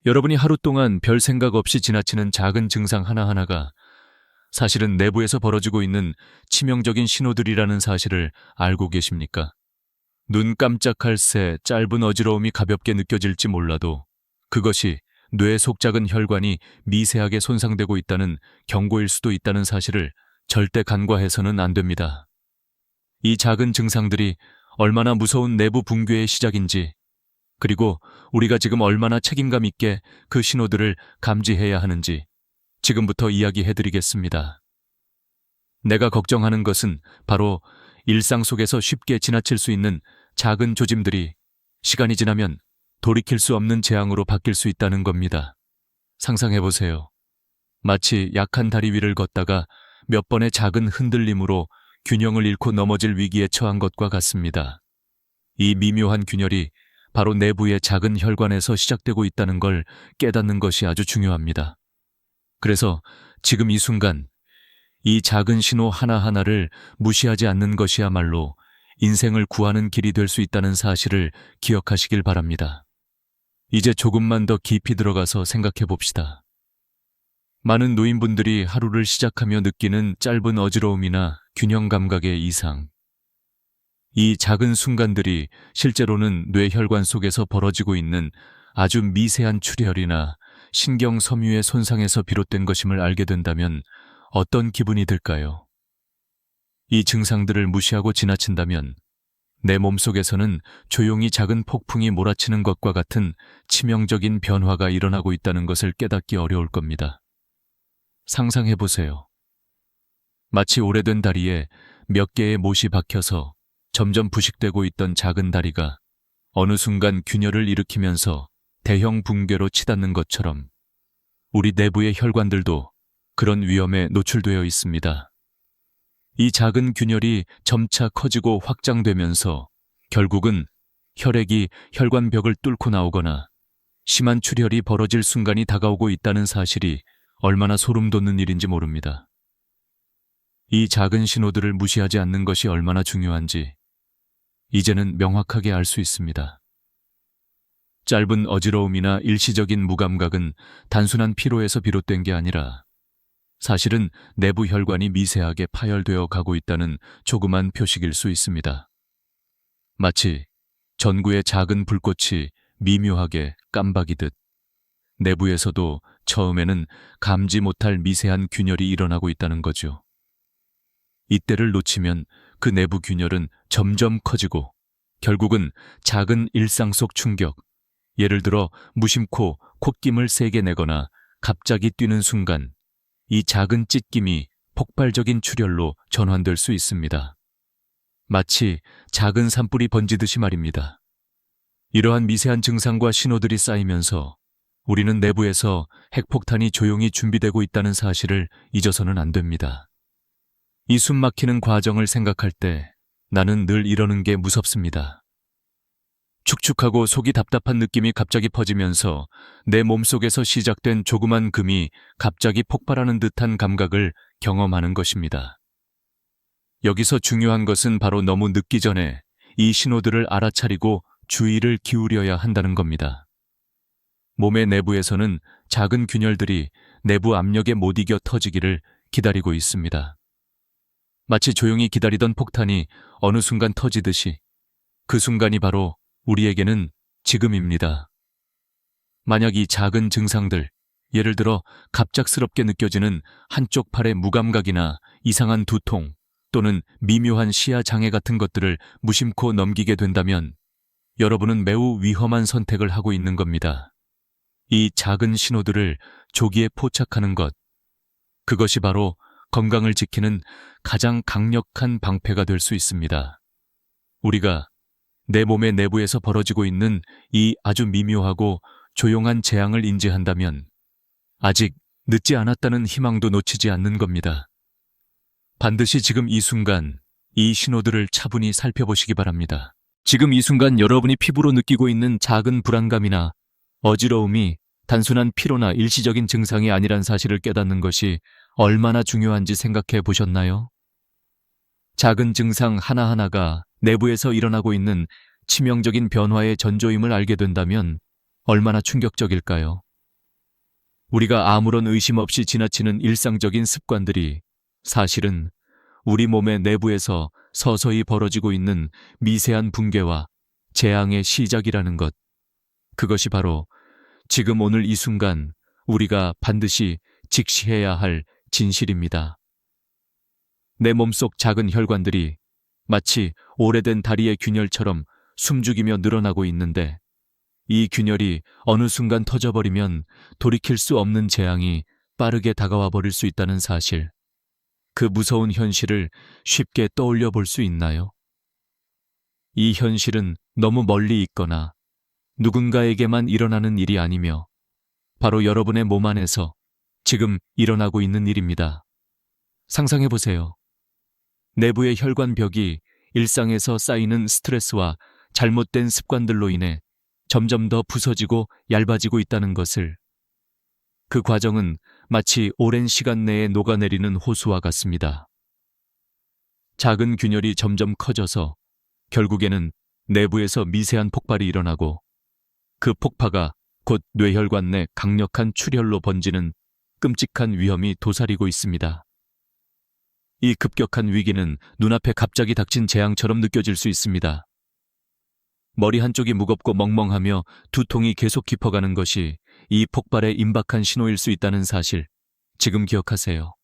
여러분이 하루 동안 별 생각 없이 지나치는 작은 증상 하나하나가 사실은 내부에서 벌어지고 있는 치명적인 신호들이라는 사실을 알고 계십니까? 눈 깜짝할 새 짧은 어지러움이 가볍게 느껴질지 몰라도 그것이 뇌 속 작은 혈관이 미세하게 손상되고 있다는 경고일 수도 있다는 사실을 절대 간과해서는 안 됩니다. 이 작은 증상들이 얼마나 무서운 내부 붕괴의 시작인지, 그리고 우리가 지금 얼마나 책임감 있게 그 신호들을 감지해야 하는지 지금부터 이야기해드리겠습니다. 내가 걱정하는 것은 바로 일상 속에서 쉽게 지나칠 수 있는 작은 조짐들이 시간이 지나면 돌이킬 수 없는 재앙으로 바뀔 수 있다는 겁니다. 상상해보세요. 마치 약한 다리 위를 걷다가 몇 번의 작은 흔들림으로 균형을 잃고 넘어질 위기에 처한 것과 같습니다. 이 미묘한 균열이 바로 내부의 작은 혈관에서 시작되고 있다는 걸 깨닫는 것이 아주 중요합니다. 그래서 지금 이 순간 이 작은 신호 하나하나를 무시하지 않는 것이야말로 인생을 구하는 길이 될 수 있다는 사실을 기억하시길 바랍니다. 이제 조금만 더 깊이 들어가서 생각해 봅시다. 많은 노인분들이 하루를 시작하며 느끼는 짧은 어지러움이나 균형 감각의 이상. 이 작은 순간들이 실제로는 뇌혈관 속에서 벌어지고 있는 아주 미세한 출혈이나 신경 섬유의 손상에서 비롯된 것임을 알게 된다면 어떤 기분이 들까요? 이 증상들을 무시하고 지나친다면 내 몸속에서는 조용히 작은 폭풍이 몰아치는 것과 같은 치명적인 변화가 일어나고 있다는 것을 깨닫기 어려울 겁니다. 상상해보세요. 마치 오래된 다리에 몇 개의 못이 박혀서 점점 부식되고 있던 작은 다리가 어느 순간 균열을 일으키면서 대형 붕괴로 치닫는 것처럼 우리 내부의 혈관들도 그런 위험에 노출되어 있습니다. 이 작은 균열이 점차 커지고 확장되면서 결국은 혈액이 혈관벽을 뚫고 나오거나 심한 출혈이 벌어질 순간이 다가오고 있다는 사실이 얼마나 소름 돋는 일인지 모릅니다. 이 작은 신호들을 무시하지 않는 것이 얼마나 중요한지 이제는 명확하게 알 수 있습니다. 짧은 어지러움이나 일시적인 무감각은 단순한 피로에서 비롯된 게 아니라 사실은 내부 혈관이 미세하게 파열되어 가고 있다는 조그만 표식일 수 있습니다. 마치 전구의 작은 불꽃이 미묘하게 깜박이듯 내부에서도 처음에는 감지 못할 미세한 균열이 일어나고 있다는 거죠. 이때를 놓치면 그 내부 균열은 점점 커지고 결국은 작은 일상 속 충격, 예를 들어 무심코 콧김을 세게 내거나 갑자기 뛰는 순간 이 작은 찢김이 폭발적인 출혈로 전환될 수 있습니다. 마치 작은 산불이 번지듯이 말입니다. 이러한 미세한 증상과 신호들이 쌓이면서 우리는 내부에서 핵폭탄이 조용히 준비되고 있다는 사실을 잊어서는 안 됩니다. 이 숨막히는 과정을 생각할 때 나는 늘 이러는 게 무섭습니다. 축축하고 속이 답답한 느낌이 갑자기 퍼지면서 내 몸속에서 시작된 조그만 금이 갑자기 폭발하는 듯한 감각을 경험하는 것입니다. 여기서 중요한 것은 바로 너무 늦기 전에 이 신호들을 알아차리고 주의를 기울여야 한다는 겁니다. 몸의 내부에서는 작은 균열들이 내부 압력에 못 이겨 터지기를 기다리고 있습니다. 마치 조용히 기다리던 폭탄이 어느 순간 터지듯이 그 순간이 바로 우리에게는 지금입니다. 만약 이 작은 증상들, 예를 들어 갑작스럽게 느껴지는 한쪽 팔의 무감각이나 이상한 두통 또는 미묘한 시야 장애 같은 것들을 무심코 넘기게 된다면 여러분은 매우 위험한 선택을 하고 있는 겁니다. 이 작은 신호들을 조기에 포착하는 것, 그것이 바로 건강을 지키는 가장 강력한 방패가 될 수 있습니다. 우리가 내 몸의 내부에서 벌어지고 있는 이 아주 미묘하고 조용한 재앙을 인지한다면 아직 늦지 않았다는 희망도 놓치지 않는 겁니다. 반드시 지금 이 순간 이 신호들을 차분히 살펴보시기 바랍니다. 지금 이 순간 여러분이 피부로 느끼고 있는 작은 불안감이나 어지러움이 단순한 피로나 일시적인 증상이 아니란 사실을 깨닫는 것이 얼마나 중요한지 생각해 보셨나요? 작은 증상 하나하나가 내부에서 일어나고 있는 치명적인 변화의 전조임을 알게 된다면 얼마나 충격적일까요? 우리가 아무런 의심 없이 지나치는 일상적인 습관들이 사실은 우리 몸의 내부에서 서서히 벌어지고 있는 미세한 붕괴와 재앙의 시작이라는 것. 그것이 바로 지금 오늘 이 순간 우리가 반드시 직시해야 할 진실입니다. 내 몸속 작은 혈관들이 마치 오래된 다리의 균열처럼 숨죽이며 늘어나고 있는데, 이 균열이 어느 순간 터져버리면 돌이킬 수 없는 재앙이 빠르게 다가와 버릴 수 있다는 사실. 그 무서운 현실을 쉽게 떠올려 볼 수 있나요? 이 현실은 너무 멀리 있거나 누군가에게만 일어나는 일이 아니며 바로 여러분의 몸 안에서 지금 일어나고 있는 일입니다. 상상해 보세요. 내부의 혈관벽이 일상에서 쌓이는 스트레스와 잘못된 습관들로 인해 점점 더 부서지고 얇아지고 있다는 것을. 그 과정은 마치 오랜 시간 내에 녹아내리는 호수와 같습니다. 작은 균열이 점점 커져서 결국에는 내부에서 미세한 폭발이 일어나고, 그 폭파가 곧 뇌혈관 내 강력한 출혈로 번지는 끔찍한 위험이 도사리고 있습니다. 이 급격한 위기는 눈앞에 갑자기 닥친 재앙처럼 느껴질 수 있습니다. 머리 한쪽이 무겁고 멍멍하며 두통이 계속 깊어가는 것이 이 폭발의 임박한 신호일 수 있다는 사실, 지금 기억하세요.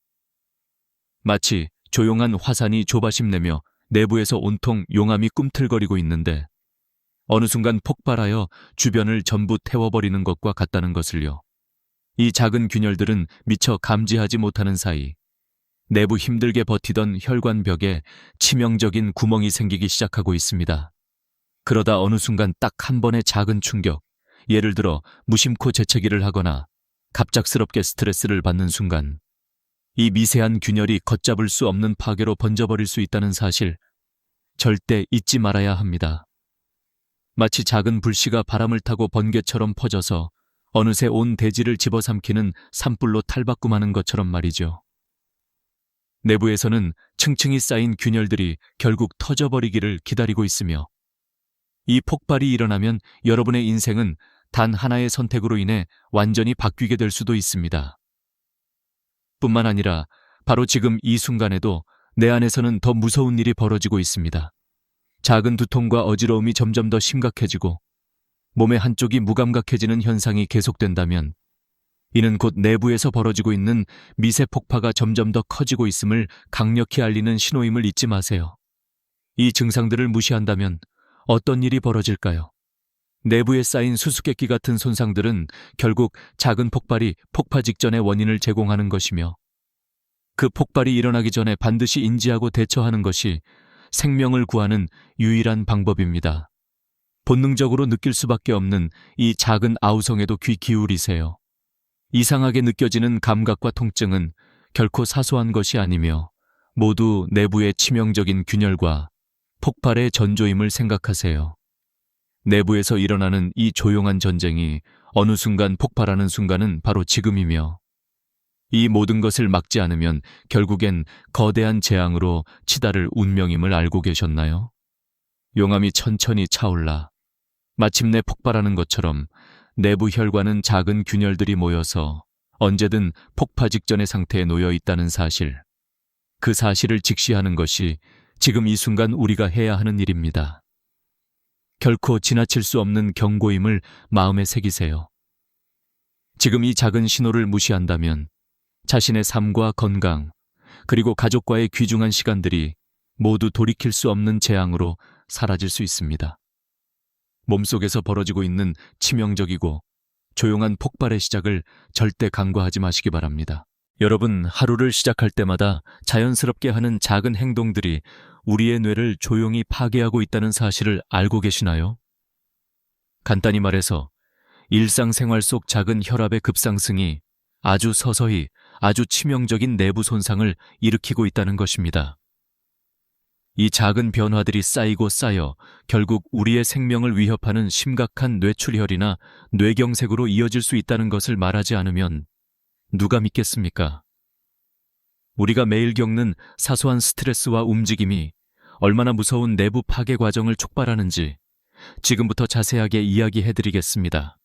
마치 조용한 화산이 조바심 내며 내부에서 온통 용암이 꿈틀거리고 있는데 어느 순간 폭발하여 주변을 전부 태워버리는 것과 같다는 것을요. 이 작은 균열들은 미처 감지하지 못하는 사이 내부 힘들게 버티던 혈관벽에 치명적인 구멍이 생기기 시작하고 있습니다. 그러다 어느 순간 딱 한 번의 작은 충격, 예를 들어 무심코 재채기를 하거나 갑작스럽게 스트레스를 받는 순간 이 미세한 균열이 걷잡을 수 없는 파괴로 번져버릴 수 있다는 사실, 절대 잊지 말아야 합니다. 마치 작은 불씨가 바람을 타고 번개처럼 퍼져서 어느새 온 대지를 집어삼키는 산불로 탈바꿈하는 것처럼 말이죠. 내부에서는 층층이 쌓인 균열들이 결국 터져버리기를 기다리고 있으며, 이 폭발이 일어나면 여러분의 인생은 단 하나의 선택으로 인해 완전히 바뀌게 될 수도 있습니다. 뿐만 아니라 바로 지금 이 순간에도 내 안에서는 더 무서운 일이 벌어지고 있습니다. 작은 두통과 어지러움이 점점 더 심각해지고 몸의 한쪽이 무감각해지는 현상이 계속된다면 이는 곧 내부에서 벌어지고 있는 미세 폭파가 점점 더 커지고 있음을 강력히 알리는 신호임을 잊지 마세요. 이 증상들을 무시한다면 어떤 일이 벌어질까요? 내부에 쌓인 수수께끼 같은 손상들은 결국 작은 폭발이 폭파 직전의 원인을 제공하는 것이며, 그 폭발이 일어나기 전에 반드시 인지하고 대처하는 것이 생명을 구하는 유일한 방법입니다. 본능적으로 느낄 수밖에 없는 이 작은 아우성에도 귀 기울이세요. 이상하게 느껴지는 감각과 통증은 결코 사소한 것이 아니며 모두 내부의 치명적인 균열과 폭발의 전조임을 생각하세요. 내부에서 일어나는 이 조용한 전쟁이 어느 순간 폭발하는 순간은 바로 지금이며, 이 모든 것을 막지 않으면 결국엔 거대한 재앙으로 치달을 운명임을 알고 계셨나요? 용암이 천천히 차올라 마침내 폭발하는 것처럼 내부 혈관은 작은 균열들이 모여서 언제든 폭파 직전의 상태에 놓여 있다는 사실, 그 사실을 직시하는 것이 지금 이 순간 우리가 해야 하는 일입니다. 결코 지나칠 수 없는 경고임을 마음에 새기세요. 지금 이 작은 신호를 무시한다면 자신의 삶과 건강, 그리고 가족과의 귀중한 시간들이 모두 돌이킬 수 없는 재앙으로 사라질 수 있습니다. 몸속에서 벌어지고 있는 치명적이고 조용한 폭발의 시작을 절대 간과하지 마시기 바랍니다. 여러분, 하루를 시작할 때마다 자연스럽게 하는 작은 행동들이 우리의 뇌를 조용히 파괴하고 있다는 사실을 알고 계시나요? 간단히 말해서 일상생활 속 작은 혈압의 급상승이 아주 서서히 아주 치명적인 내부 손상을 일으키고 있다는 것입니다. 이 작은 변화들이 쌓이고 쌓여 결국 우리의 생명을 위협하는 심각한 뇌출혈이나 뇌경색으로 이어질 수 있다는 것을 말하지 않으면 누가 믿겠습니까? 우리가 매일 겪는 사소한 스트레스와 움직임이 얼마나 무서운 내부 파괴 과정을 촉발하는지 지금부터 자세하게 이야기해드리겠습니다.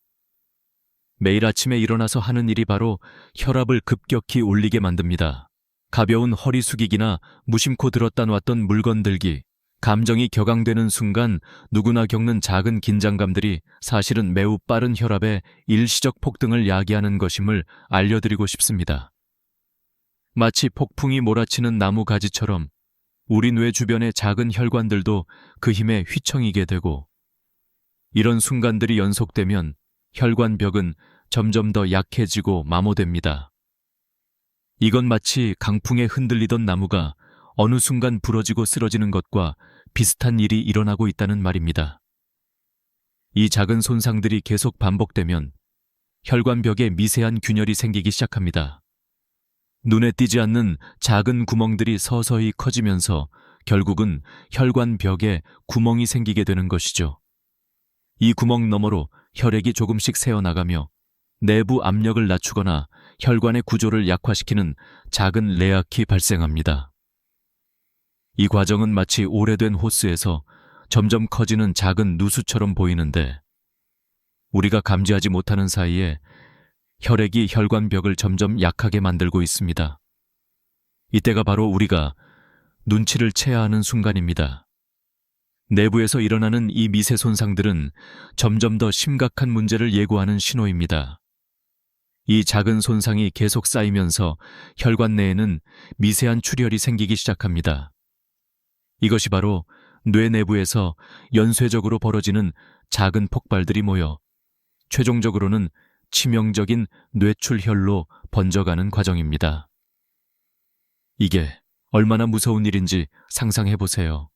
매일 아침에 일어나서 하는 일이 바로 혈압을 급격히 올리게 만듭니다. 가벼운 허리 숙이기나 무심코 들었다 놨던 물건 들기, 감정이 격앙되는 순간 누구나 겪는 작은 긴장감들이 사실은 매우 빠른 혈압의 일시적 폭등을 야기하는 것임을 알려드리고 싶습니다. 마치 폭풍이 몰아치는 나무 가지처럼 우리 뇌 주변의 작은 혈관들도 그 힘에 휘청이게 되고, 이런 순간들이 연속되면 혈관벽은 점점 더 약해지고 마모됩니다. 이건 마치 강풍에 흔들리던 나무가 어느 순간 부러지고 쓰러지는 것과 비슷한 일이 일어나고 있다는 말입니다. 이 작은 손상들이 계속 반복되면 혈관벽에 미세한 균열이 생기기 시작합니다. 눈에 띄지 않는 작은 구멍들이 서서히 커지면서 결국은 혈관벽에 구멍이 생기게 되는 것이죠. 이 구멍 너머로 혈액이 조금씩 새어나가며 내부 압력을 낮추거나 혈관의 구조를 약화시키는 작은 레악이 발생합니다. 이 과정은 마치 오래된 호스에서 점점 커지는 작은 누수처럼 보이는데, 우리가 감지하지 못하는 사이에 혈액이 혈관벽을 점점 약하게 만들고 있습니다. 이때가 바로 우리가 눈치를 채야 하는 순간입니다. 내부에서 일어나는 이 미세 손상들은 점점 더 심각한 문제를 예고하는 신호입니다. 이 작은 손상이 계속 쌓이면서 혈관 내에는 미세한 출혈이 생기기 시작합니다. 이것이 바로 뇌 내부에서 연쇄적으로 벌어지는 작은 폭발들이 모여 최종적으로는 치명적인 뇌출혈로 번져가는 과정입니다. 이게 얼마나 무서운 일인지 상상해 보세요.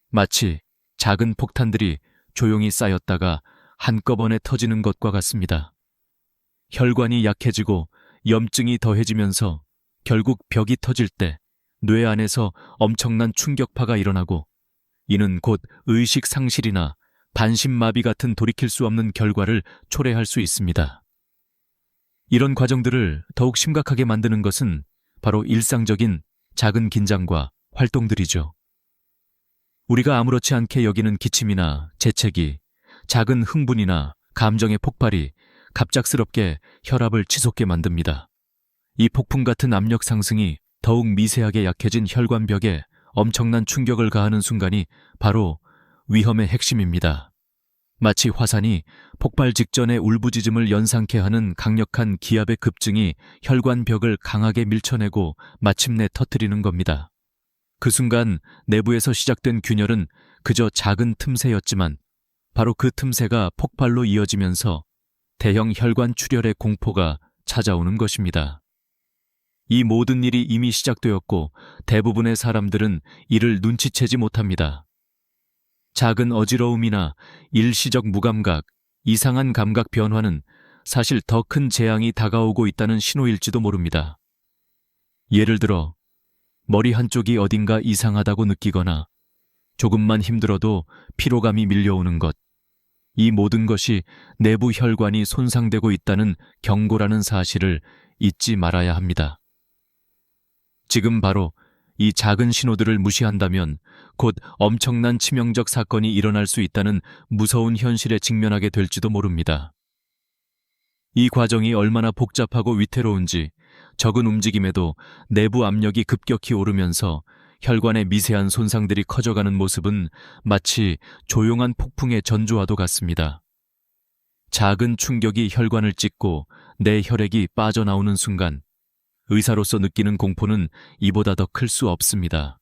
마치 작은 폭탄들이 조용히 쌓였다가 한꺼번에 터지는 것과 같습니다. 혈관이 약해지고 염증이 더해지면서 결국 벽이 터질 때 뇌 안에서 엄청난 충격파가 일어나고, 이는 곧 의식 상실이나 반신마비 같은 돌이킬 수 없는 결과를 초래할 수 있습니다. 이런 과정들을 더욱 심각하게 만드는 것은 바로 일상적인 작은 긴장과 활동들이죠. 우리가 아무렇지 않게 여기는 기침이나 재채기, 작은 흥분이나 감정의 폭발이 갑작스럽게 혈압을 치솟게 만듭니다. 이 폭풍 같은 압력 상승이 더욱 미세하게 약해진 혈관벽에 엄청난 충격을 가하는 순간이 바로 위험의 핵심입니다. 마치 화산이 폭발 직전의 울부짖음을 연상케 하는 강력한 기압의 급증이 혈관벽을 강하게 밀쳐내고 마침내 터뜨리는 겁니다. 그 순간 내부에서 시작된 균열은 그저 작은 틈새였지만 바로 그 틈새가 폭발로 이어지면서 대형 혈관 출혈의 공포가 찾아오는 것입니다. 이 모든 일이 이미 시작되었고 대부분의 사람들은 이를 눈치채지 못합니다. 작은 어지러움이나 일시적 무감각, 이상한 감각 변화는 사실 더 큰 재앙이 다가오고 있다는 신호일지도 모릅니다. 예를 들어 머리 한쪽이 어딘가 이상하다고 느끼거나 조금만 힘들어도 피로감이 밀려오는 것, 이 모든 것이 내부 혈관이 손상되고 있다는 경고라는 사실을 잊지 말아야 합니다. 지금 바로 이 작은 신호들을 무시한다면 곧 엄청난 치명적 사건이 일어날 수 있다는 무서운 현실에 직면하게 될지도 모릅니다. 이 과정이 얼마나 복잡하고 위태로운지, 적은 움직임에도 내부 압력이 급격히 오르면서 혈관의 미세한 손상들이 커져가는 모습은 마치 조용한 폭풍의 전조와도 같습니다. 작은 충격이 혈관을 찢고 내 혈액이 빠져나오는 순간 의사로서 느끼는 공포는 이보다 더 클 수 없습니다.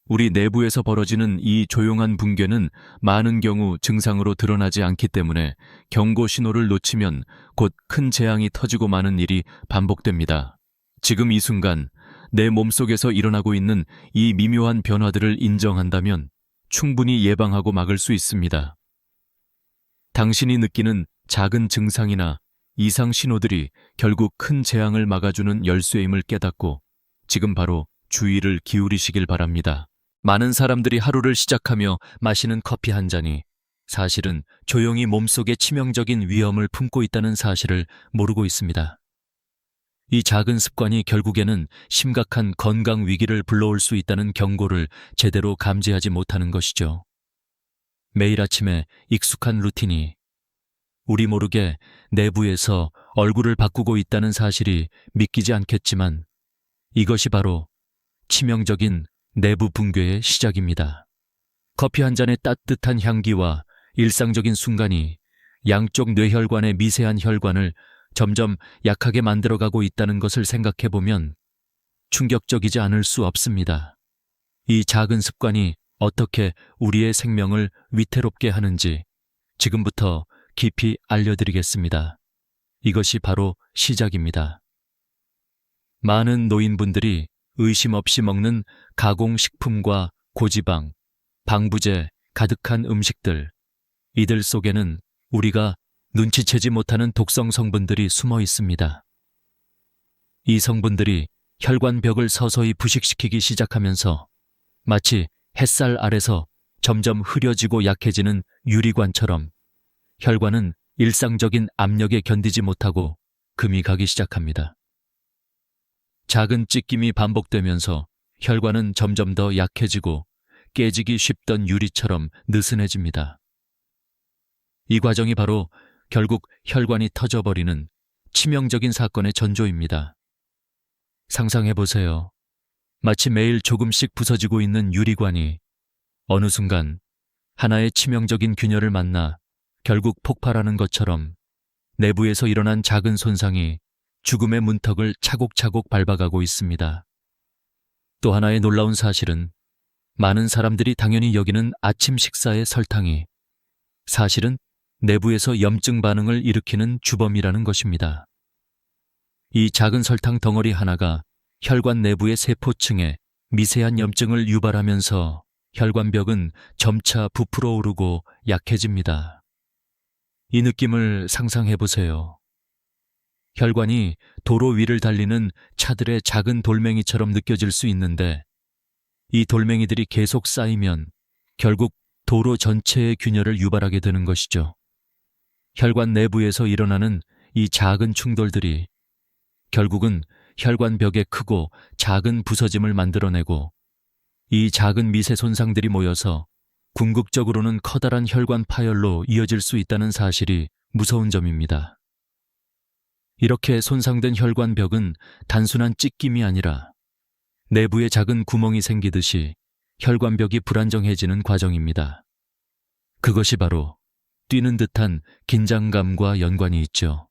우리 내부에서 벌어지는 이 조용한 붕괴는 많은 경우 증상으로 드러나지 않기 때문에 경고 신호를 놓치면 곧 큰 재앙이 터지고 마는 일이 반복됩니다. 지금 이 순간 내 몸속에서 일어나고 있는 이 미묘한 변화들을 인정한다면 충분히 예방하고 막을 수 있습니다. 당신이 느끼는 작은 증상이나 이상 신호들이 결국 큰 재앙을 막아주는 열쇠임을 깨닫고 지금 바로 주의를 기울이시길 바랍니다. 많은 사람들이 하루를 시작하며 마시는 커피 한 잔이 사실은 조용히 몸속에 치명적인 위험을 품고 있다는 사실을 모르고 있습니다. 이 작은 습관이 결국에는 심각한 건강 위기를 불러올 수 있다는 경고를 제대로 감지하지 못하는 것이죠. 매일 아침에 익숙한 루틴이 우리 모르게 내부에서 얼굴을 바꾸고 있다는 사실이 믿기지 않겠지만 이것이 바로 치명적인 내부 붕괴의 시작입니다. 커피 한 잔의 따뜻한 향기와 일상적인 순간이 양쪽 뇌혈관의 미세한 혈관을 점점 약하게 만들어가고 있다는 것을 생각해보면 충격적이지 않을 수 없습니다. 이 작은 습관이 어떻게 우리의 생명을 위태롭게 하는지 지금부터 깊이 알려드리겠습니다. 이것이 바로 시작입니다. 많은 노인분들이 의심 없이 먹는 가공식품과 고지방, 방부제 가득한 음식들, 이들 속에는 우리가 눈치채지 못하는 독성 성분들이 숨어 있습니다. 이 성분들이 혈관벽을 서서히 부식시키기 시작하면서 마치 햇살 아래서 점점 흐려지고 약해지는 유리관처럼 혈관은 일상적인 압력에 견디지 못하고 금이 가기 시작합니다. 작은 찢김이 반복되면서 혈관은 점점 더 약해지고 깨지기 쉽던 유리처럼 느슨해집니다. 이 과정이 바로 결국 혈관이 터져버리는 치명적인 사건의 전조입니다. 상상해보세요. 마치 매일 조금씩 부서지고 있는 유리관이 어느 순간 하나의 치명적인 균열을 만나 결국 폭발하는 것처럼 내부에서 일어난 작은 손상이 죽음의 문턱을 차곡차곡 밟아가고 있습니다. 또 하나의 놀라운 사실은 많은 사람들이 당연히 여기는 아침 식사의 설탕이 사실은 내부에서 염증 반응을 일으키는 주범이라는 것입니다. 이 작은 설탕 덩어리 하나가 혈관 내부의 세포층에 미세한 염증을 유발하면서 혈관벽은 점차 부풀어 오르고 약해집니다. 이 느낌을 상상해보세요. 혈관이 도로 위를 달리는 차들의 작은 돌멩이처럼 느껴질 수 있는데 이 돌멩이들이 계속 쌓이면 결국 도로 전체의 균열을 유발하게 되는 것이죠. 혈관 내부에서 일어나는 이 작은 충돌들이 결국은 혈관벽에 크고 작은 부서짐을 만들어내고 이 작은 미세 손상들이 모여서 궁극적으로는 커다란 혈관 파열로 이어질 수 있다는 사실이 무서운 점입니다. 이렇게 손상된 혈관벽은 단순한 찢김이 아니라 내부에 작은 구멍이 생기듯이 혈관벽이 불안정해지는 과정입니다. 그것이 바로 뛰는 듯한 긴장감과 연관이 있죠.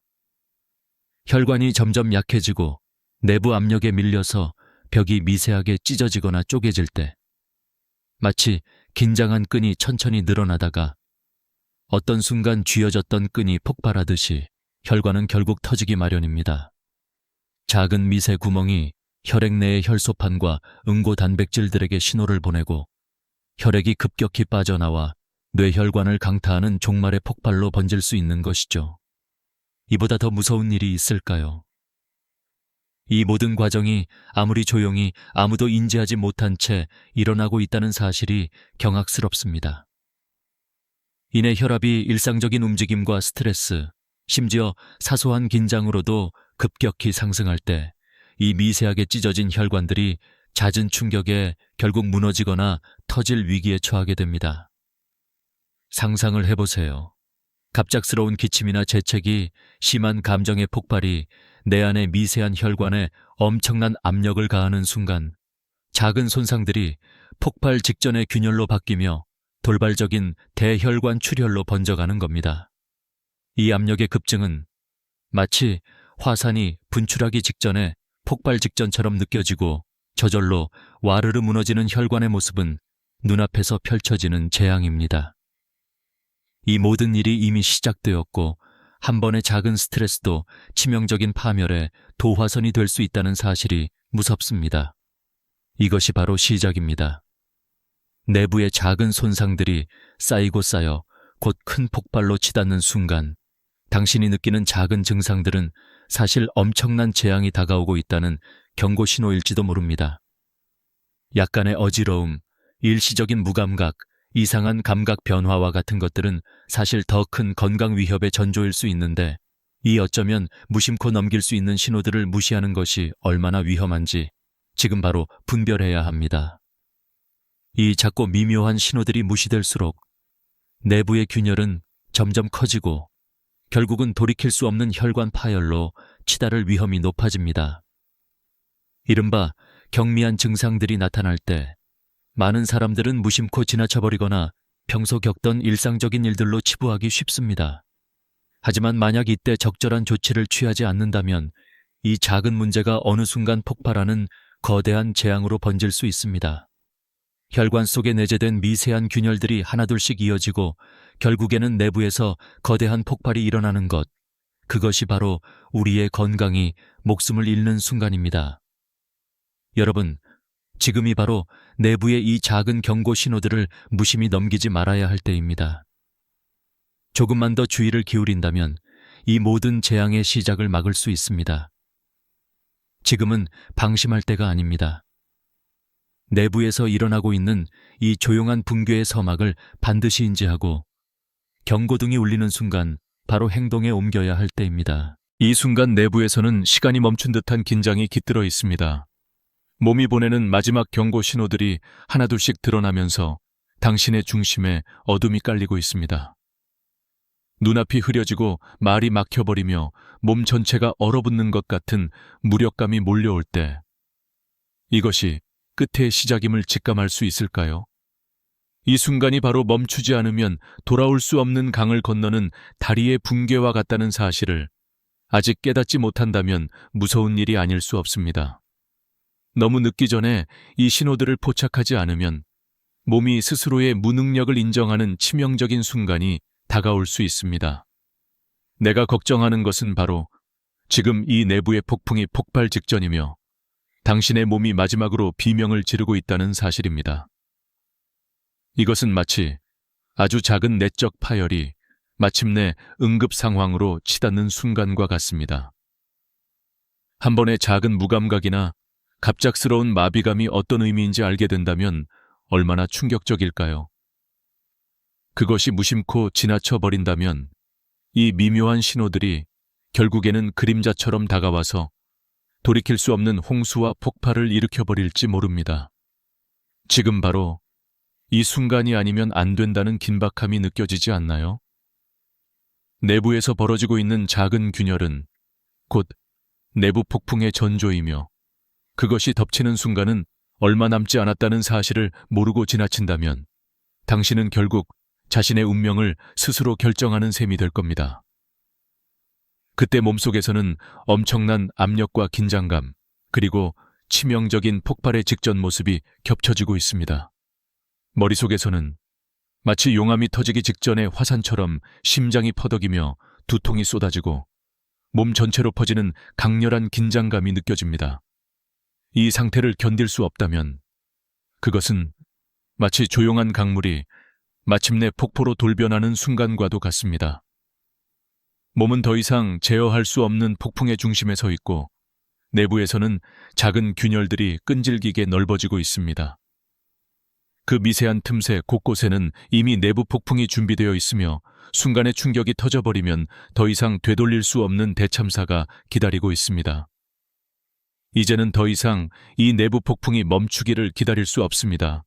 혈관이 점점 약해지고 내부 압력에 밀려서 벽이 미세하게 찢어지거나 쪼개질 때 마치 긴장한 끈이 천천히 늘어나다가 어떤 순간 쥐어졌던 끈이 폭발하듯이 혈관은 결국 터지기 마련입니다. 작은 미세 구멍이 혈액 내의 혈소판과 응고 단백질들에게 신호를 보내고 혈액이 급격히 빠져나와 뇌혈관을 강타하는 종말의 폭발로 번질 수 있는 것이죠. 이보다 더 무서운 일이 있을까요? 이 모든 과정이 아무리 조용히 아무도 인지하지 못한 채 일어나고 있다는 사실이 경악스럽습니다. 이내 혈압이 일상적인 움직임과 스트레스, 심지어 사소한 긴장으로도 급격히 상승할 때 이 미세하게 찢어진 혈관들이 잦은 충격에 결국 무너지거나 터질 위기에 처하게 됩니다. 상상을 해보세요. 갑작스러운 기침이나 재채기, 심한 감정의 폭발이 내 안의 미세한 혈관에 엄청난 압력을 가하는 순간 작은 손상들이 폭발 직전의 균열로 바뀌며 돌발적인 대혈관 출혈로 번져가는 겁니다. 이 압력의 급증은 마치 화산이 분출하기 직전에 폭발 직전처럼 느껴지고 저절로 와르르 무너지는 혈관의 모습은 눈앞에서 펼쳐지는 재앙입니다. 이 모든 일이 이미 시작되었고 한 번의 작은 스트레스도 치명적인 파멸의 도화선이 될 수 있다는 사실이 무섭습니다. 이것이 바로 시작입니다. 내부의 작은 손상들이 쌓이고 쌓여 곧 큰 폭발로 치닫는 순간 당신이 느끼는 작은 증상들은 사실 엄청난 재앙이 다가오고 있다는 경고 신호일지도 모릅니다. 약간의 어지러움, 일시적인 무감각, 이상한 감각 변화와 같은 것들은 사실 더 큰 건강 위협의 전조일 수 있는데 이 어쩌면 무심코 넘길 수 있는 신호들을 무시하는 것이 얼마나 위험한지 지금 바로 분별해야 합니다. 이 작고 미묘한 신호들이 무시될수록 내부의 균열은 점점 커지고 결국은 돌이킬 수 없는 혈관 파열로 치달을 위험이 높아집니다. 이른바 경미한 증상들이 나타날 때 많은 사람들은 무심코 지나쳐버리거나 평소 겪던 일상적인 일들로 치부하기 쉽습니다. 하지만 만약 이때 적절한 조치를 취하지 않는다면 이 작은 문제가 어느 순간 폭발하는 거대한 재앙으로 번질 수 있습니다. 혈관 속에 내재된 미세한 균열들이 하나둘씩 이어지고 결국에는 내부에서 거대한 폭발이 일어나는 것, 그것이 바로 우리의 건강이 목숨을 잃는 순간입니다. 여러분, 지금이 바로 내부의 이 작은 경고 신호들을 무심히 넘기지 말아야 할 때입니다. 조금만 더 주의를 기울인다면 이 모든 재앙의 시작을 막을 수 있습니다. 지금은 방심할 때가 아닙니다. 내부에서 일어나고 있는 이 조용한 붕괴의 서막을 반드시 인지하고 경고등이 울리는 순간 바로 행동에 옮겨야 할 때입니다. 이 순간 내부에서는 시간이 멈춘 듯한 긴장이 깃들어 있습니다. 몸이 보내는 마지막 경고 신호들이 하나둘씩 드러나면서 당신의 중심에 어둠이 깔리고 있습니다. 눈앞이 흐려지고 말이 막혀버리며 몸 전체가 얼어붙는 것 같은 무력감이 몰려올 때, 이것이 끝의 시작임을 직감할 수 있을까요? 이 순간이 바로 멈추지 않으면 돌아올 수 없는 강을 건너는 다리의 붕괴와 같다는 사실을 아직 깨닫지 못한다면 무서운 일이 아닐 수 없습니다. 너무 늦기 전에 이 신호들을 포착하지 않으면 몸이 스스로의 무능력을 인정하는 치명적인 순간이 다가올 수 있습니다. 내가 걱정하는 것은 바로 지금 이 내부의 폭풍이 폭발 직전이며 당신의 몸이 마지막으로 비명을 지르고 있다는 사실입니다. 이것은 마치 아주 작은 내적 파열이 마침내 응급 상황으로 치닫는 순간과 같습니다. 한 번의 작은 무감각이나 갑작스러운 마비감이 어떤 의미인지 알게 된다면 얼마나 충격적일까요? 그것이 무심코 지나쳐 버린다면 이 미묘한 신호들이 결국에는 그림자처럼 다가와서 돌이킬 수 없는 홍수와 폭발을 일으켜버릴지 모릅니다. 지금 바로 이 순간이 아니면 안 된다는 긴박함이 느껴지지 않나요? 내부에서 벌어지고 있는 작은 균열은 곧 내부 폭풍의 전조이며 그것이 덮치는 순간은 얼마 남지 않았다는 사실을 모르고 지나친다면 당신은 결국 자신의 운명을 스스로 결정하는 셈이 될 겁니다. 그때 몸속에서는 엄청난 압력과 긴장감, 그리고 치명적인 폭발의 직전 모습이 겹쳐지고 있습니다. 머릿속에서는 마치 용암이 터지기 직전의 화산처럼 심장이 퍼덕이며 두통이 쏟아지고 몸 전체로 퍼지는 강렬한 긴장감이 느껴집니다. 이 상태를 견딜 수 없다면 그것은 마치 조용한 강물이 마침내 폭포로 돌변하는 순간과도 같습니다. 몸은 더 이상 제어할 수 없는 폭풍의 중심에 서 있고 내부에서는 작은 균열들이 끈질기게 넓어지고 있습니다. 그 미세한 틈새 곳곳에는 이미 내부 폭풍이 준비되어 있으며 순간의 충격이 터져버리면 더 이상 되돌릴 수 없는 대참사가 기다리고 있습니다. 이제는 더 이상 이 내부 폭풍이 멈추기를 기다릴 수 없습니다.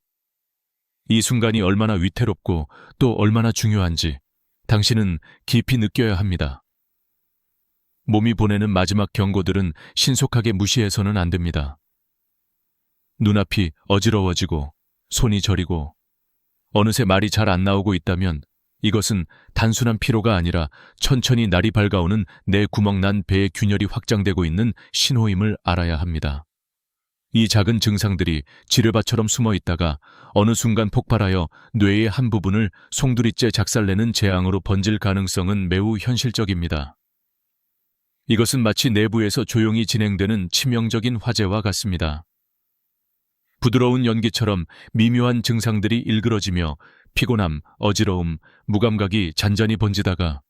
이 순간이 얼마나 위태롭고 또 얼마나 중요한지 당신은 깊이 느껴야 합니다. 몸이 보내는 마지막 경고들은 신속하게 무시해서는 안 됩니다. 눈앞이 어지러워지고 손이 저리고 어느새 말이 잘 안 나오고 있다면 이것은 단순한 피로가 아니라 천천히 날이 밝아오는 내 구멍난 배의 균열이 확장되고 있는 신호임을 알아야 합니다. 이 작은 증상들이 지뢰밭처럼 숨어 있다가 어느 순간 폭발하여 뇌의 한 부분을 송두리째 작살내는 재앙으로 번질 가능성은 매우 현실적입니다. 이것은 마치 내부에서 조용히 진행되는 치명적인 화재와 같습니다. 부드러운 연기처럼 미묘한 증상들이 일그러지며 피곤함, 어지러움, 무감각이 잔잔히 번지다가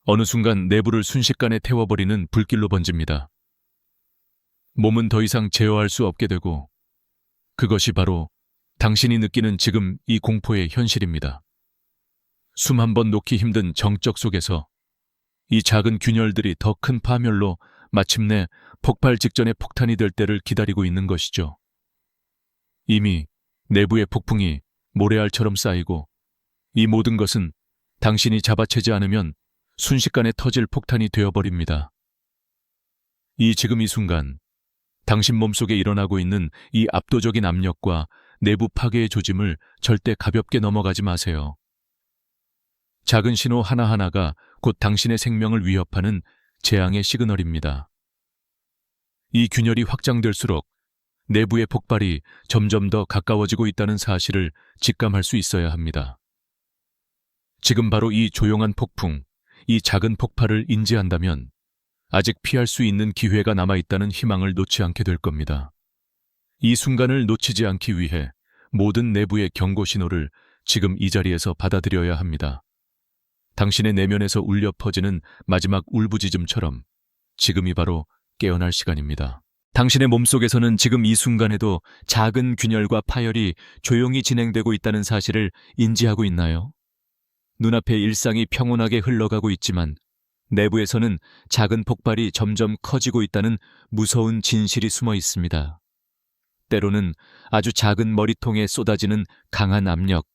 어느 순간 내부를 순식간에 태워버리는 불길로 번집니다. 몸은 더 이상 제어할 수 없게 되고 그것이 바로 당신이 느끼는 지금 이 공포의 현실입니다. 숨 한 번 놓기 힘든 정적 속에서 이 작은 균열들이 더 큰 파멸로 마침내 폭발 직전의 폭탄이 될 때를 기다리고 있는 것이죠. 이미 내부의 폭풍이 모래알처럼 쌓이고 이 모든 것은 당신이 잡아채지 않으면 순식간에 터질 폭탄이 되어버립니다. 지금 이 순간, 당신 몸속에 일어나고 있는 이 압도적인 압력과 내부 파괴의 조짐을 절대 가볍게 넘어가지 마세요. 작은 신호 하나하나가 곧 당신의 생명을 위협하는 재앙의 시그널입니다. 이 균열이 확장될수록 내부의 폭발이 점점 더 가까워지고 있다는 사실을 직감할 수 있어야 합니다. 지금 바로 이 조용한 폭풍, 이 작은 폭발을 인지한다면 아직 피할 수 있는 기회가 남아있다는 희망을 놓지 않게 될 겁니다. 이 순간을 놓치지 않기 위해 모든 내부의 경고 신호를 지금 이 자리에서 받아들여야 합니다. 당신의 내면에서 울려 퍼지는 마지막 울부짖음처럼 지금이 바로 깨어날 시간입니다. 당신의 몸속에서는 지금 이 순간에도 작은 균열과 파열이 조용히 진행되고 있다는 사실을 인지하고 있나요? 눈앞의 일상이 평온하게 흘러가고 있지만 내부에서는 작은 폭발이 점점 커지고 있다는 무서운 진실이 숨어 있습니다. 때로는 아주 작은 머리통에 쏟아지는 강한 압력,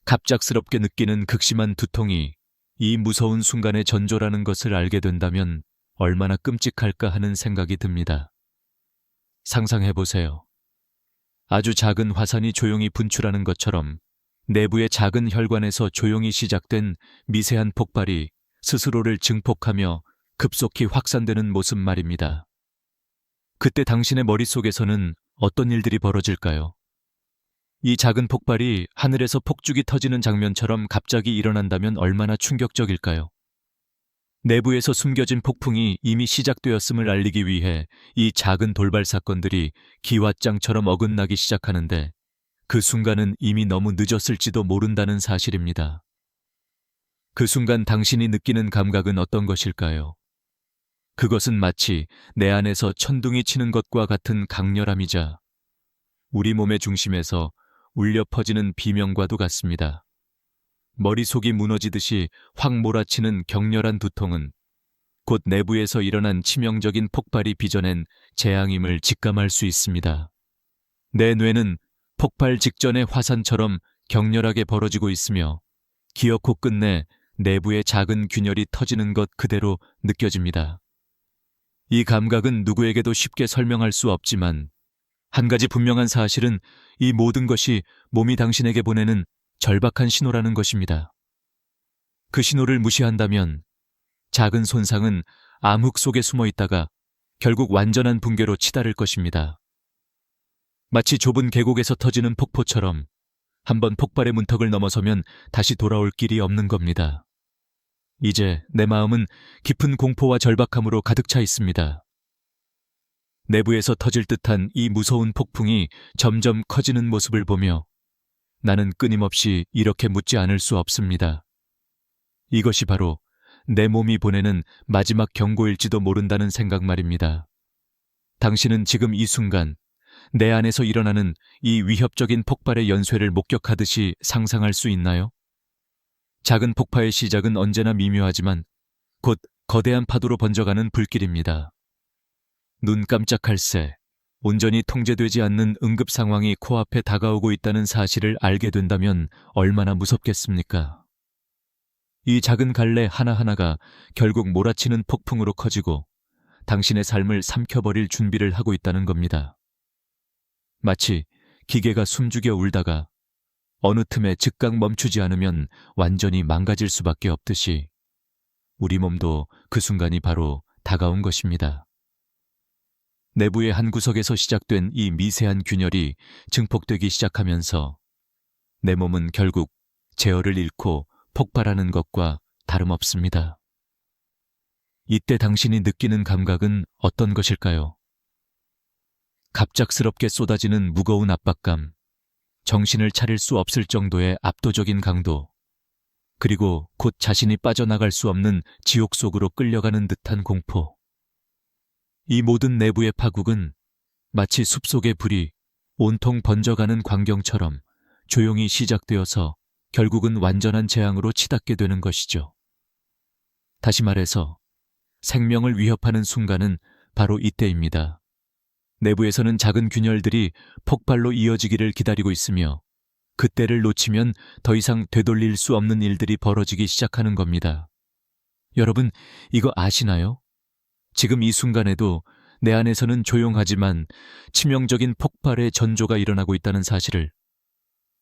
갑작스럽게 느끼는 극심한 두통이 이 무서운 순간의 전조라는 것을 알게 된다면 얼마나 끔찍할까 하는 생각이 듭니다. 상상해보세요. 아주 작은 화산이 조용히 분출하는 것처럼 내부의 작은 혈관에서 조용히 시작된 미세한 폭발이 스스로를 증폭하며 급속히 확산되는 모습 말입니다. 그때 당신의 머릿속에서는 어떤 일들이 벌어질까요? 이 작은 폭발이 하늘에서 폭죽이 터지는 장면처럼 갑자기 일어난다면 얼마나 충격적일까요? 내부에서 숨겨진 폭풍이 이미 시작되었음을 알리기 위해 이 작은 돌발 사건들이 기왓장처럼 어긋나기 시작하는데 그 순간은 이미 너무 늦었을지도 모른다는 사실입니다. 그 순간 당신이 느끼는 감각은 어떤 것일까요? 그것은 마치 내 안에서 천둥이 치는 것과 같은 강렬함이자 우리 몸의 중심에서 울려 퍼지는 비명과도 같습니다. 머릿속이 무너지듯이 확 몰아치는 격렬한 두통은 곧 내부에서 일어난 치명적인 폭발이 빚어낸 재앙임을 직감할 수 있습니다. 내 뇌는 폭발 직전의 화산처럼 격렬하게 벌어지고 있으며 기어코 끝내 내부의 작은 균열이 터지는 것 그대로 느껴집니다. 이 감각은 누구에게도 쉽게 설명할 수 없지만 한 가지 분명한 사실은 이 모든 것이 몸이 당신에게 보내는 절박한 신호라는 것입니다. 그 신호를 무시한다면 작은 손상은 암흑 속에 숨어 있다가 결국 완전한 붕괴로 치달을 것입니다. 마치 좁은 계곡에서 터지는 폭포처럼 한번 폭발의 문턱을 넘어서면 다시 돌아올 길이 없는 겁니다. 이제 내 마음은 깊은 공포와 절박함으로 가득 차 있습니다. 내부에서 터질 듯한 이 무서운 폭풍이 점점 커지는 모습을 보며 나는 끊임없이 이렇게 묻지 않을 수 없습니다. 이것이 바로 내 몸이 보내는 마지막 경고일지도 모른다는 생각 말입니다. 당신은 지금 이 순간 내 안에서 일어나는 이 위협적인 폭발의 연쇄를 목격하듯이 상상할 수 있나요? 작은 폭파의 시작은 언제나 미묘하지만 곧 거대한 파도로 번져가는 불길입니다. 눈 깜짝할 새 온전히 통제되지 않는 응급 상황이 코앞에 다가오고 있다는 사실을 알게 된다면 얼마나 무섭겠습니까? 이 작은 갈래 하나하나가 결국 몰아치는 폭풍으로 커지고 당신의 삶을 삼켜버릴 준비를 하고 있다는 겁니다. 마치 기계가 숨죽여 울다가 어느 틈에 즉각 멈추지 않으면 완전히 망가질 수밖에 없듯이 우리 몸도 그 순간이 바로 다가온 것입니다. 내부의 한 구석에서 시작된 이 미세한 균열이 증폭되기 시작하면서 내 몸은 결국 제어를 잃고 폭발하는 것과 다름없습니다. 이때 당신이 느끼는 감각은 어떤 것일까요? 갑작스럽게 쏟아지는 무거운 압박감, 정신을 차릴 수 없을 정도의 압도적인 강도, 그리고 곧 자신이 빠져나갈 수 없는 지옥 속으로 끌려가는 듯한 공포. 이 모든 내부의 파국은 마치 숲속의 불이 온통 번져가는 광경처럼 조용히 시작되어서 결국은 완전한 재앙으로 치닫게 되는 것이죠. 다시 말해서 생명을 위협하는 순간은 바로 이때입니다. 내부에서는 작은 균열들이 폭발로 이어지기를 기다리고 있으며 그때를 놓치면 더 이상 되돌릴 수 없는 일들이 벌어지기 시작하는 겁니다. 여러분, 이거 아시나요? 지금 이 순간에도 내 안에서는 조용하지만 치명적인 폭발의 전조가 일어나고 있다는 사실을.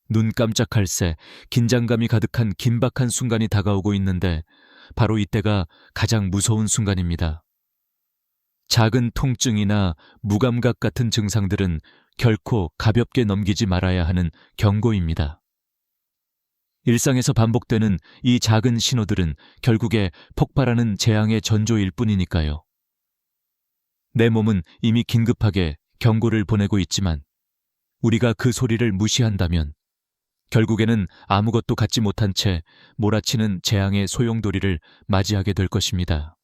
눈 깜짝할 새 긴장감이 가득한 긴박한 순간이 다가오고 있는데 바로 이때가 가장 무서운 순간입니다. 작은 통증이나 무감각 같은 증상들은 결코 가볍게 넘기지 말아야 하는 경고입니다. 일상에서 반복되는 이 작은 신호들은 결국에 폭발하는 재앙의 전조일 뿐이니까요. 내 몸은 이미 긴급하게 경고를 보내고 있지만 우리가 그 소리를 무시한다면 결국에는 아무것도 갖지 못한 채 몰아치는 재앙의 소용돌이를 맞이하게 될 것입니다.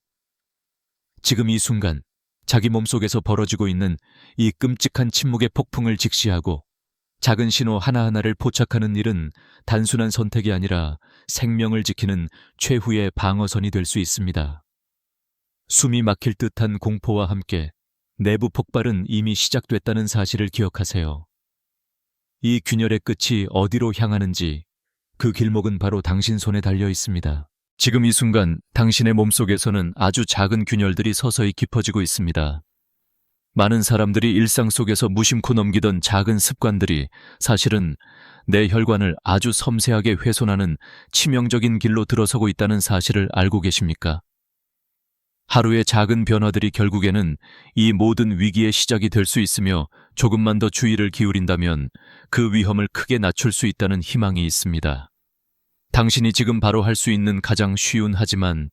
지금 이 순간 자기 몸속에서 벌어지고 있는 이 끔찍한 침묵의 폭풍을 직시하고 작은 신호 하나하나를 포착하는 일은 단순한 선택이 아니라 생명을 지키는 최후의 방어선이 될 수 있습니다. 숨이 막힐 듯한 공포와 함께 내부 폭발은 이미 시작됐다는 사실을 기억하세요. 이 균열의 끝이 어디로 향하는지 그 길목은 바로 당신 손에 달려 있습니다. 지금 이 순간 당신의 몸속에서는 아주 작은 균열들이 서서히 깊어지고 있습니다. 많은 사람들이 일상 속에서 무심코 넘기던 작은 습관들이 사실은 내 혈관을 아주 섬세하게 훼손하는 치명적인 길로 들어서고 있다는 사실을 알고 계십니까? 하루의 작은 변화들이 결국에는 이 모든 위기의 시작이 될 수 있으며 조금만 더 주의를 기울인다면 그 위험을 크게 낮출 수 있다는 희망이 있습니다. 당신이 지금 바로 할 수 있는 가장 쉬운 하지만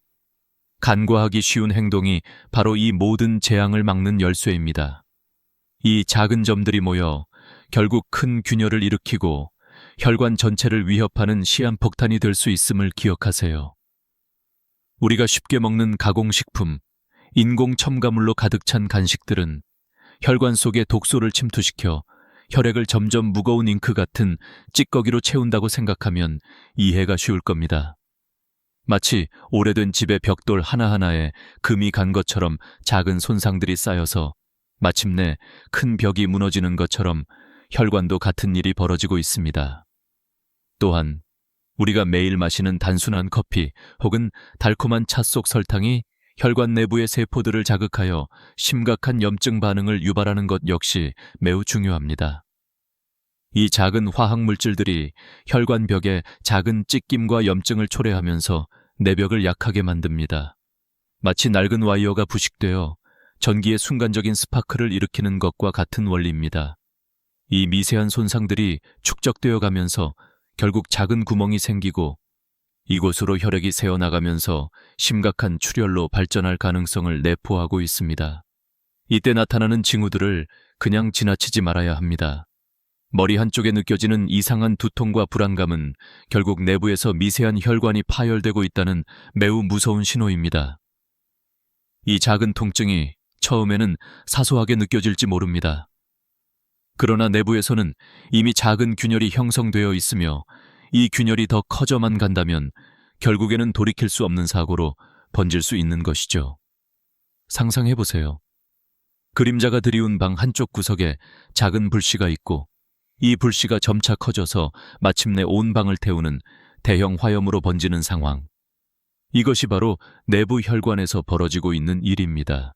간과하기 쉬운 행동이 바로 이 모든 재앙을 막는 열쇠입니다. 이 작은 점들이 모여 결국 큰 균열을 일으키고 혈관 전체를 위협하는 시한폭탄이 될 수 있음을 기억하세요. 우리가 쉽게 먹는 가공식품, 인공 첨가물로 가득 찬 간식들은 혈관 속에 독소를 침투시켜 혈액을 점점 무거운 잉크 같은 찌꺼기로 채운다고 생각하면 이해가 쉬울 겁니다. 마치 오래된 집의 벽돌 하나하나에 금이 간 것처럼 작은 손상들이 쌓여서 마침내 큰 벽이 무너지는 것처럼 혈관도 같은 일이 벌어지고 있습니다. 또한 우리가 매일 마시는 단순한 커피 혹은 달콤한 차 속 설탕이 혈관 내부의 세포들을 자극하여 심각한 염증 반응을 유발하는 것 역시 매우 중요합니다. 이 작은 화학물질들이 혈관벽에 작은 찢김과 염증을 초래하면서 내벽을 약하게 만듭니다. 마치 낡은 와이어가 부식되어 전기의 순간적인 스파크를 일으키는 것과 같은 원리입니다. 이 미세한 손상들이 축적되어 가면서 결국 작은 구멍이 생기고 이곳으로 혈액이 새어나가면서 심각한 출혈로 발전할 가능성을 내포하고 있습니다. 이때 나타나는 징후들을 그냥 지나치지 말아야 합니다. 머리 한쪽에 느껴지는 이상한 두통과 불안감은 결국 내부에서 미세한 혈관이 파열되고 있다는 매우 무서운 신호입니다. 이 작은 통증이 처음에는 사소하게 느껴질지 모릅니다. 그러나 내부에서는 이미 작은 균열이 형성되어 있으며 이 균열이 더 커져만 간다면 결국에는 돌이킬 수 없는 사고로 번질 수 있는 것이죠. 상상해보세요. 그림자가 드리운 방 한쪽 구석에 작은 불씨가 있고 이 불씨가 점차 커져서 마침내 온 방을 태우는 대형 화염으로 번지는 상황. 이것이 바로 내부 혈관에서 벌어지고 있는 일입니다.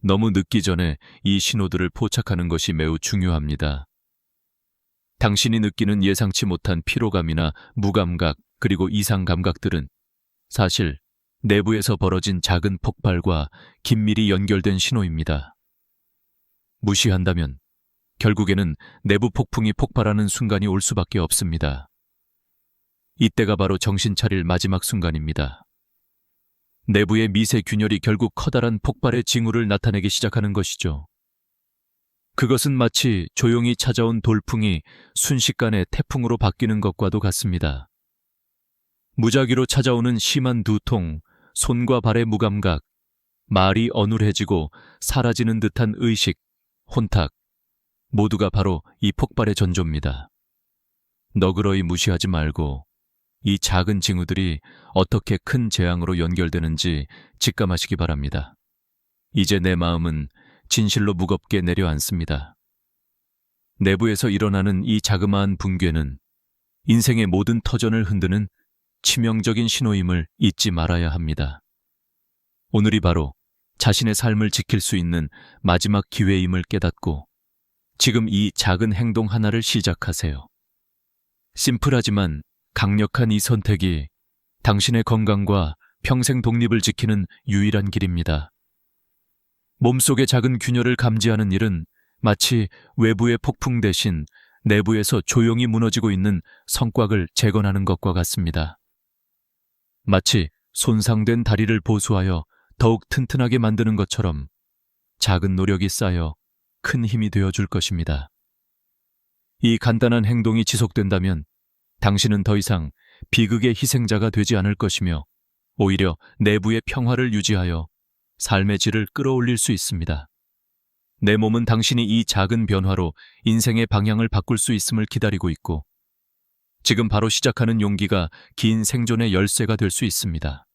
너무 늦기 전에 이 신호들을 포착하는 것이 매우 중요합니다. 당신이 느끼는 예상치 못한 피로감이나 무감각 그리고 이상 감각들은 사실 내부에서 벌어진 작은 폭발과 긴밀히 연결된 신호입니다. 무시한다면 결국에는 내부 폭풍이 폭발하는 순간이 올 수밖에 없습니다. 이때가 바로 정신 차릴 마지막 순간입니다. 내부의 미세 균열이 결국 커다란 폭발의 징후를 나타내기 시작하는 것이죠. 그것은 마치 조용히 찾아온 돌풍이 순식간에 태풍으로 바뀌는 것과도 같습니다. 무작위로 찾아오는 심한 두통, 손과 발의 무감각, 말이 어눌해지고 사라지는 듯한 의식, 혼탁, 모두가 바로 이 폭발의 전조입니다. 너그러이 무시하지 말고 이 작은 징후들이 어떻게 큰 재앙으로 연결되는지 직감하시기 바랍니다. 이제 내 마음은 진실로 무겁게 내려앉습니다. 내부에서 일어나는 이 자그마한 붕괴는 인생의 모든 터전을 흔드는 치명적인 신호임을 잊지 말아야 합니다. 오늘이 바로 자신의 삶을 지킬 수 있는 마지막 기회임을 깨닫고 지금 이 작은 행동 하나를 시작하세요. 심플하지만 강력한 이 선택이 당신의 건강과 평생 독립을 지키는 유일한 길입니다. 몸속의 작은 균열을 감지하는 일은 마치 외부의 폭풍 대신 내부에서 조용히 무너지고 있는 성곽을 재건하는 것과 같습니다. 마치 손상된 다리를 보수하여 더욱 튼튼하게 만드는 것처럼 작은 노력이 쌓여 큰 힘이 되어줄 것입니다. 이 간단한 행동이 지속된다면 당신은 더 이상 비극의 희생자가 되지 않을 것이며 오히려 내부의 평화를 유지하여 삶의 질을 끌어올릴 수 있습니다. 내 몸은 당신이 이 작은 변화로 인생의 방향을 바꿀 수 있음을 기다리고 있고 지금 바로 시작하는 용기가 긴 생존의 열쇠가 될 수 있습니다.